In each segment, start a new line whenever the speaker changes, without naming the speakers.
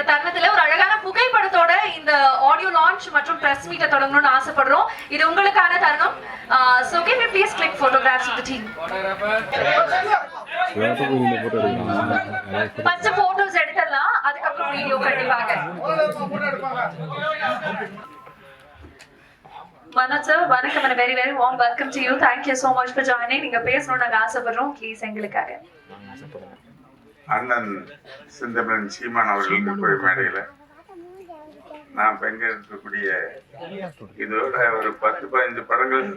தருணத்துல ஒரு அழகான புகைப்படத்தோட இந்த ஆடியோ லான்ச் மற்றும் பிரஸ் மீட்டை தொடங்கணும்னு ஆசைப்படுறோம். இது உங்களுக்கான தருணம். So can we please click photographs of the team? First photos எடுத்துடலாம், அதுக்கப்புறம் வீடியோ கண்டிப்பாக. Manoj sir, வணக்கம் and very very warm welcome to you. Thank you so much for joining. நீங்க பேசணும்னு நாங்க ஆசைப்படுறோம். ப்ளீஸ் எங்களுக்காக.
அண்ணன் செந்தமிழன் சீமான் அவர்களுக்கு மேடையில் நான் பங்கேற்கக்கூடிய இதோட ஒரு 10-15 படங்கள்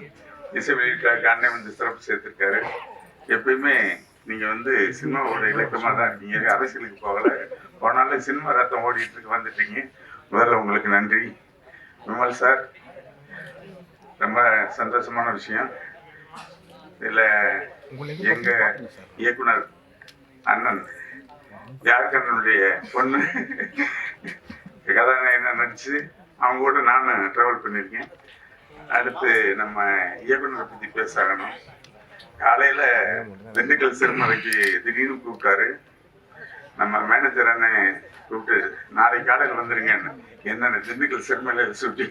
இசை வெளியீட்டாக அண்ணன் வந்து சிறப்பு சேர்த்திருக்காரு. எப்பயுமே நீங்க வந்து சினிமாவோட இலக்கமாக தான் இருக்கீங்க. அரசியலுக்கு போனாலும் சினிமா ரத்தம் ஓடிட்டு இருக்கு, வந்துட்டீங்க. முதல்ல உங்களுக்கு நன்றி. விமல் சார், ரொம்ப சந்தோஷமான விஷயம். இதில் எங்க இயக்குனர் அண்ணன் ஜார்க்கண்டனுடைய பொண்ணு கதாநாயகனா நடிச்சு அவங்க கூட நானும் ட்ராவல் பண்ணியிருக்கேன். அடுத்து நம்ம இயக்குனரை பற்றி பேசணும். காலையில் திண்டுக்கல் சிறுமலைக்கு திடீர்னு கூப்பிட்டாரு. நம்ம மேனேஜர் அண்ணன் கூப்பிட்டு நாளைக்கு காலையில் வந்துருங்க. என்னென்ன திண்டுக்கல் சிறுமலையில் சுட்டி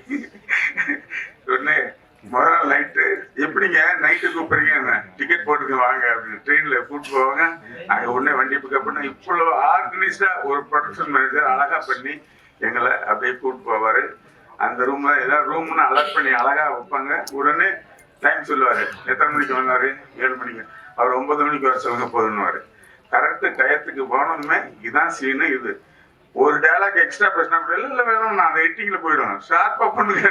உடனே முதல் நாள் நைட்டு எப்படிங்க நைட்டு கூப்பிடுறீங்க, என்ன டிக்கெட் போட்டுக்க வாங்க அப்படின்னு ட்ரெயினில் கூப்பிட்டு போவாங்க. அங்கே உடனே வண்டி பிக்கப் பண்ண இவ்வளோ ஆர்கனைஸ்டாக ஒரு ப்ரொடக்ஷன் மேனேஜர் அழகாக பண்ணி எங்களை அப்படியே கூப்பிட்டு போவார். அந்த ரூமில் ஏதாவது ரூம்னு அலர்ட் பண்ணி அழகாக வைப்பாங்க. உடனே டைம் சொல்லுவார், எத்தனை மணிக்கு வந்தார், 7 மணிக்கு. அவர் 9 மணிக்கு வர சொல்லுங்க போதுன்னுவார். கரெக்டு டயத்துக்கு போனோமே இதான் சீனு. இது ஒரு டைலாக் எக்ஸ்ட்ரா பேசினா கூட இல்லை வேணும், நான் அந்த எட்டிங்கில் போயிடுவேன். ஷார்ப்பாக பண்ணுங்க.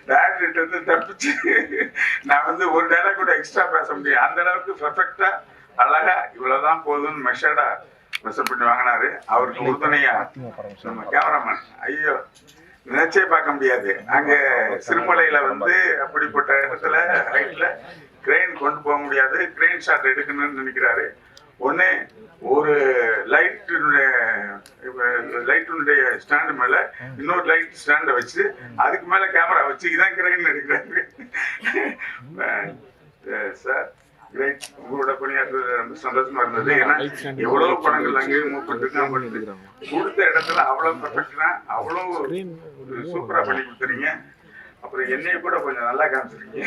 டேரக்டர் வந்து தப்பிச்சு நான் வந்து ஒரு டைலாக் கூட எக்ஸ்ட்ரா பேச முடியும். அந்த அளவுக்கு பெர்ஃபெக்டாக அழகா இவ்வளோதான் போதும்னு மெஷர்டா மெஷர் பண்ணி வாங்கினாரு. அவருக்கு உறுதுணையா நம்ம கேமராமேன், ஐயோ நினைச்சே பார்க்க முடியாது. அங்க சிறுமலையில வந்து அப்படிப்பட்ட இடத்துல ஹைட்ல கிரெயின் கொண்டு போக முடியாது. கிரெயின் ஷாட் எடுக்கணும்னு நினைக்கிறாரு. ஒன்னே ஒரு லைட்டுடைய ஸ்டாண்டு மேல இன்னொரு லைட் ஸ்டாண்டை வச்சு அதுக்கு மேல கேமரா வச்சு இதான் கிரெயின் எடுக்கிறாரு. சார் கிரேட், உங்களோட பணியாற்றுறது ரொம்ப சந்தோஷமா இருந்தது. ஏன்னா எவ்வளவு படங்கள் அங்கேயும் மூவ் பண்ணிட்டு கொடுத்த இடத்துல அவ்வளவு பர்ஃபெக்டா அவ்வளவு சூப்பரா பண்ணி கொடுத்துறீங்க. அப்புறம் என்னைய கூட கொஞ்சம் நல்லா காமிச்சிருக்கீங்க.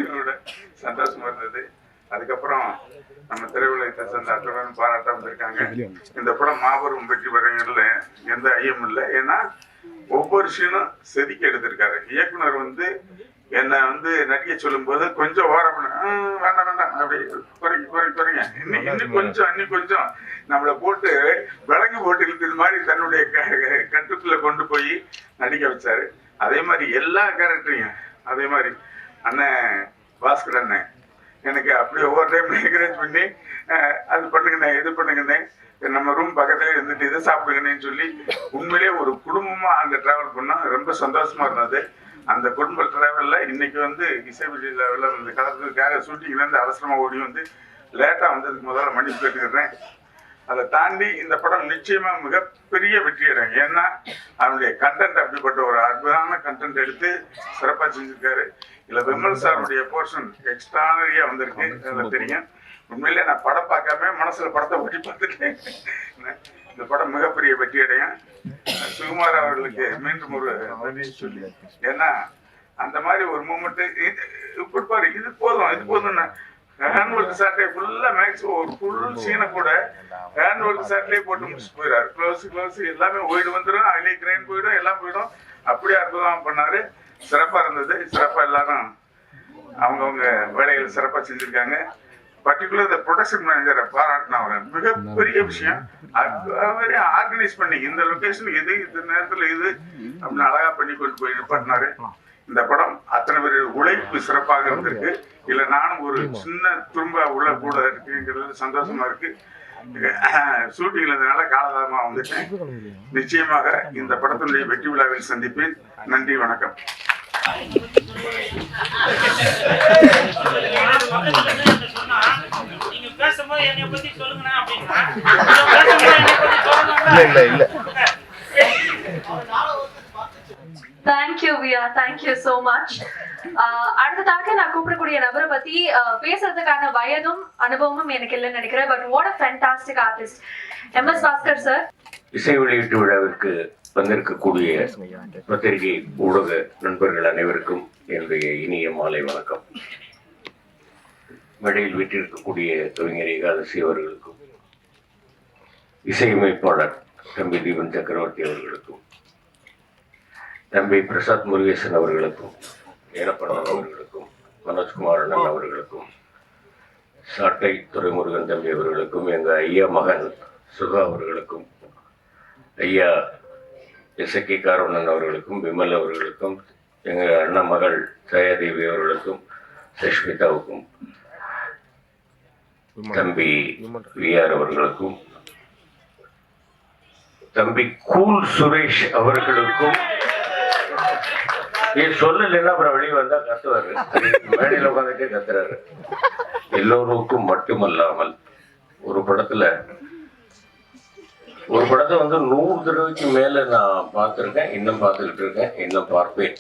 இதோட சந்தோஷமா இருந்தது. அதுக்கப்புறம் நம்ம திரையுலகத்தை சேர்ந்த அத்தனை பாராட்ட வந்திருக்காங்க. இந்த படம் மாபெரும் வெற்றி பெறல எந்த ஐயமும் இல்லை. ஏன்னா ஒவ்வொரு சீனும் செதுக்கி எடுத்திருக்காரு. இயக்குனர் வந்து என்னை வந்து நடிக்க சொல்லும் போது கொஞ்சம் ஓரம் வேண்டாம் வேண்டாம் அப்படி குறைங்க இன்னும் கொஞ்சம் நம்மளை போட்டு விலங்கு போட்டு இழுத்தது மாதிரி தன்னுடைய கட்டுக்குள்ள கொண்டு போய் நடிக்க வச்சாரு. அதே மாதிரி எல்லா கேரக்டரையும் அதே மாதிரி அண்ணன் பாஸ்கர் அண்ணன் எனக்கு அப்படி ஒவ்வொரு டைம் என்கரேஜ் பண்ணி அது பண்ணுங்கண்ணே இது பண்ணுங்கண்ணே நம்ம ரூம் பக்கத்துல இருந்துட்டு இதை சாப்பிடுங்கன்னு சொல்லி உண்மையிலேயே ஒரு குடும்பமா அங்க டிராவல் பண்ணோம். ரொம்ப சந்தோஷமா இருந்தது. அந்த குடும்ப டிராவல்ல இன்னைக்கு வந்து இசை வெளியில இந்த கலத்துக்காக ஷூட்டிங்ல இருந்து அவசரமா ஓடி வந்து லேட்டா வந்ததுக்கு முதல்ல மன்னிப்பு கேட்டுக்கிறேன். அதை தாண்டி இந்த படம் நிச்சயமா மிகப்பெரிய வெற்றி அடையும். ஏன்னா அவனுடைய கண்டென்ட் அப்படிப்பட்ட ஒரு அற்புதமான கண்டென்ட் எடுத்து சிறப்பா செஞ்சிருக்காரு. இல்ல விமல் சாருடைய போர்ஷன் எக்ஸ்ட்ரானரியா வந்திருக்கு. அதில் தெரியும். உண்மையிலே நான் படம் பார்க்காம மனசுல படத்தை ஓட்டி பார்த்துட்டேன். இந்த படம் மிகப்பெரிய வெற்றி அடையும். சுகுமார் அவர்களுக்கு மீண்டும் ஒரு நன்றி சொல்லி, ஏன்னா அந்த மாதிரி ஒரு மூமெண்ட் கொடுப்பாரு. இது போதும் ஹேண்ட்வொர்க் சாட்டே ஃபுல்லா மேக்ஸிமம் ஒரு ஃபுல் சீனை கூட ஹேண்ட்வொர்க் சாட்லேயே போட்டு முடிச்சுட்டு போயிடாரு. க்ளோஸ் எல்லாமே ஓய்டு வந்துடும், அதிலே கிரைன் போயிடும், எல்லாம் போயிடும். அப்படியே அற்புதமா பண்ணாரு. சிறப்பா இருந்தது. சிறப்பா எல்லாரும் அவங்கவுங்க வேலைகள் சிறப்பா செஞ்சிருக்காங்க. பர்டிகுலர் இந்த ப்ரொடக்ஷன் மேனேஜரை பாராட்டின அவர் மிகப்பெரிய விஷயம். ஆர்கனைஸ் பண்ணி இந்த லொகேஷன் இது இந்த நேரத்துல இது அப்படின்னு அழகா பண்ணி கொண்டு போய் நிப்பாட்டினாரு. இந்த படம் அத்தனை பேர் உழைப்பு சிறப்பாக இருந்திருக்கு. இல்ல நானும் ஒரு சின்ன துரும்ப உள்ள கூட இருக்குங்கிறது சந்தோஷமா இருக்கு. ஷூட்டிங்ல இருந்தனால காலதாமமா வந்துட்டேன். நிச்சயமாக இந்த படத்தினுடைய வெற்றி விழாவில் சந்திப்பேன். நன்றி, வணக்கம்.
Thank you, Via. Thank you so much. அடுத்ததாக நான் கூப்பிடக்கூடிய நபரை பத்தி பேசுறதுக்கான வயதும் அனுபவமும் எனக்கு இல்லைன்னு நினைக்கிறேன். But what a fantastic artist MS Bhaskar sir.
இசை வெளியீட்டு விழாவிற்கு வந்திருக்கக்கூடிய பத்திரிகை ஊடக நண்பர்கள் அனைவருக்கும் என்னுடைய இனிய மாலை வணக்கம். மேடையில் வீட்டிருக்கக்கூடிய கவிஞர் ஏகாதசி அவர்களுக்கும், இசையமைப்பாளர் தம்பி தீபன் சக்கரவர்த்தி அவர்களுக்கும், தம்பி பிரசாத் முருகேசன் அவர்களுக்கும், ஏனப்பண்ணன் அவர்களுக்கும், மனோஜ்குமார் அண்ணன் அவர்களுக்கும், சாட்டை துரைமுருகன் தம்பி அவர்களுக்கும், எங்கள் ஐயா மகன் சுகா அவர்களுக்கும், ஐயா எஸ்கே காரவணன் அவர்களுக்கும், விமல் அவர்களுக்கும், எங்கள் அண்ணன் மகள் ஜெயாதேவி அவர்களுக்கும், சஷ்மிதாவுக்கும், தம்பி விஆர் அவர்களுக்கும், தம்பி கூல் சுரேஷ் அவர்களுக்கும், சொல்லலைன்னா அப்புறம் வெளியே வந்தா கத்துவாரு, மேடையில் உட்காந்துட்டே கத்துறாரு. எல்லோருக்கும் மட்டுமல்லாமல் ஒரு படத்தை வந்து 100 தடவைக்கு மேல நான் பார்த்துருக்கேன், இன்னும் பார்த்துக்கிட்டு இருக்கேன், இன்னும் பார்ப்பேன்.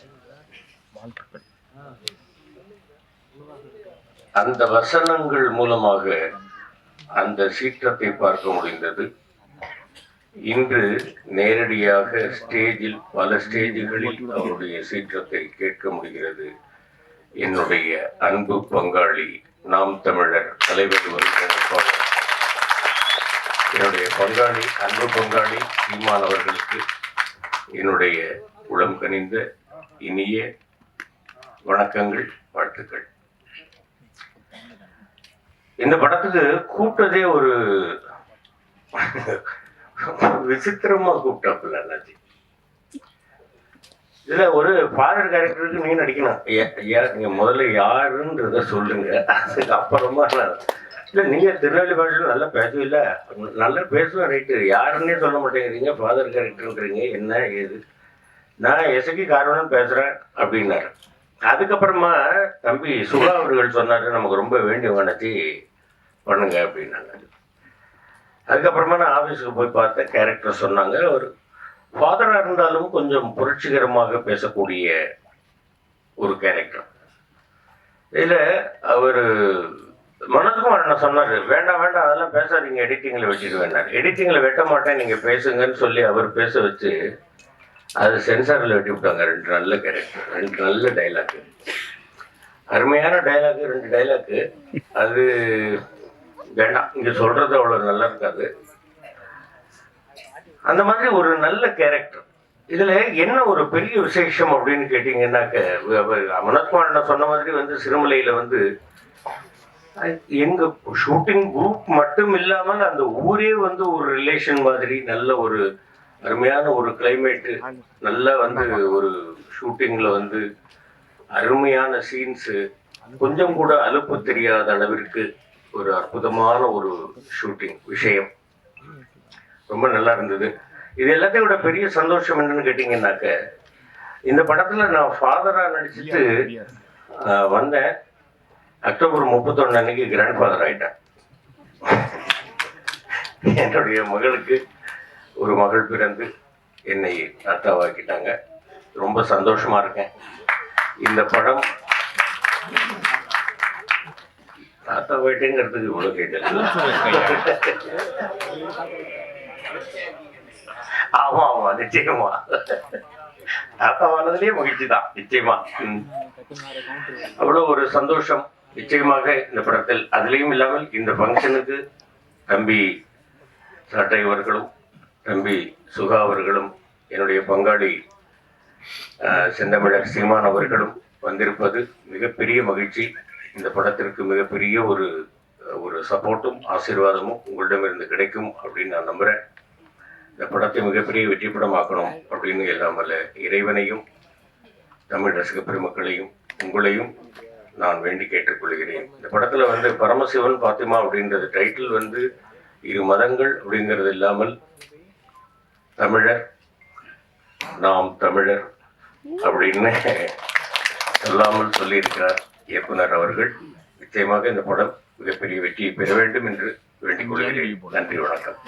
அந்த வசனங்கள் மூலமாக அந்த சீற்றத்தை பார்க்க முடிந்தது. இன்று நேரடியாக ஸ்டேஜில், பல ஸ்டேஜுகளில் அவருடைய சீற்றத்தை கேட்க முடிகிறது. என்னுடைய அன்பு பங்காளி, நாம் தமிழர் தலைவர் ஒருங்கிணைப்பாளர், என்னுடைய பங்காளி, அன்பு பங்காளி சீமான் அவர்களுக்கு என்னுடைய உளம் கனிந்த இனிய வணக்கங்கள், வாழ்த்துக்கள். இந்த படத்துக்கு கூப்பிட்டதே ஒரு விசித்திரமா கூப்பிட்டாப்புல அண்ணாச்சி. இதுல ஒரு ஃபாதர் கேரக்டருக்கு நீங்க நடிக்கணும். நீங்க முதல்ல யாருன்றத சொல்லுங்க, அதுக்கு அப்புறமா இல்ல நீங்க திருநெல்வேலி பாஷையில நல்லா பேசவில்ல, நல்லா பேசுவேன், ரைட்டு, யாருன்னே சொல்ல மாட்டேங்கிறீங்க, ஃபாதர் கேரக்டர்ன்றீங்க, என்ன ஏது? நான் எஸ்கே காரவணன் பேசுறேன் அப்படின்னாரு. அதுக்கப்புறமா தம்பி சுகா அவர்கள் சொன்னாரு, நமக்கு ரொம்ப வேண்டியவங்க அண்ணாச்சி பண்ணுங்க அப்படின்னாங்க. அதுக்கப்புறமா நான் ஆஃபீஸுக்கு போய் பார்த்த கேரக்டர் சொன்னாங்க. அவர் ஃபாதராக இருந்தாலும் கொஞ்சம் புரட்சிகரமாக பேசக்கூடிய ஒரு கேரக்டர். இதில் அவர் மனோஜ்குமார் என்ன சொன்னார், வேண்டாம் வேண்டாம் அதெல்லாம் பேசாதீங்க, எடிட்டிங்கில் வச்சுட்டு வேண்டாம், எடிட்டிங்கில் வெட்ட மாட்டேன், நீங்கள் பேசுங்கன்னு சொல்லி அவர் பேச வச்சு அது சென்சாரில் வெட்டி விட்டாங்க. 2 நல்ல கேரக்டர், 2 நல்ல டைலாக்கு, அருமையான டைலாக்கு, 2 டைலாக்கு. அது வேண்டாம், இங்கே சொல்கிறது அவ்வளோ நல்லா இருக்காது. அந்த மாதிரி ஒரு நல்ல கேரக்டர். இதில் என்ன ஒரு பெரிய விசேஷம் அப்படின்னு கேட்டிங்கன்னாக்க, மனோஜ்குமார் சொன்ன மாதிரி வந்து சிறுமலையில் வந்து எங்கள் ஷூட்டிங் குரூப் மட்டும் இல்லாமல் அந்த ஊரே வந்து ஒரு ரிலேஷன் மாதிரி, நல்ல ஒரு அருமையான ஒரு கிளைமேட்டு, நல்லா வந்து ஒரு ஷூட்டிங்கில் வந்து அருமையான சீன்ஸு, கொஞ்சம் கூட அலுப்பு தெரியாத அளவிற்கு ஒரு அற்புதமான ஒரு ஷூட்டிங் விஷயம், ரொம்ப நல்லா இருந்தது. இது எல்லாத்தையும் விட பெரிய சந்தோஷம் என்னன்னு கேட்டிங்கன்னாக்க, இந்த படத்தில் நான் ஃபாதராக நடிச்சுட்டு வந்தேன். அக்டோபர் 31 அன்னைக்கு கிராண்ட் ஃபாதர் ஆகிட்டேன். என்னுடைய மகளுக்கு ஒரு மகள் பிறந்து என்னை தாத்தாவாக்கிட்டாங்க. ரொம்ப சந்தோஷமா இருக்கேன். இந்த படம் தாத்தா போயிட்டேங்கிறதுக்கு இவ்வளவு கேட்டது. ஆமா ஆமா, நிச்சயமா தாத்தாவானதுலயே மகிழ்ச்சி தான், நிச்சயமா. அவ்வளவு ஒரு சந்தோஷம் நிச்சயமாக இந்த படத்தில். அதுலேயும் இல்லாமல் இந்த ஃபங்க்ஷனுக்கு தம்பி சாட்டை அவர்களும், தம்பி சுகா அவர்களும், என்னுடைய பங்காளி செந்தமிழர் சீமான் அவர்களும் வந்திருப்பது மிகப்பெரிய மகிழ்ச்சி. இந்த படத்திற்கு மிகப்பெரிய ஒரு சப்போர்ட்டும் ஆசீர்வாதமும் உங்களிடமிருந்து கிடைக்கும் அப்படின்னு நான் நம்புகிறேன். இந்த படத்தை மிகப்பெரிய வெற்றி படமாக்கணும் அப்படின்னு எல்லாமல்ல இறைவனையும், தமிழ் ரசிக பெருமக்களையும், உங்களையும் நான் வேண்டி கேட்டுக்கொள்கிறேன். இந்த படத்தில் வந்து பரமசிவன் பாத்திமா அப்படின்றது டைட்டில் வந்து 2 மதங்கள் அப்படிங்கிறது இல்லாமல் தமிழர், நாம் தமிழர் அப்படின்னு சொல்லாமல் சொல்லியிருக்கிறார் இயக்குனர் அவர்கள். நிச்சயமாக இந்த படம் மிகப்பெரிய வெற்றியை பெற வேண்டும் என்று வேண்டிக் கொள்கிறேன். நன்றி, வணக்கம்.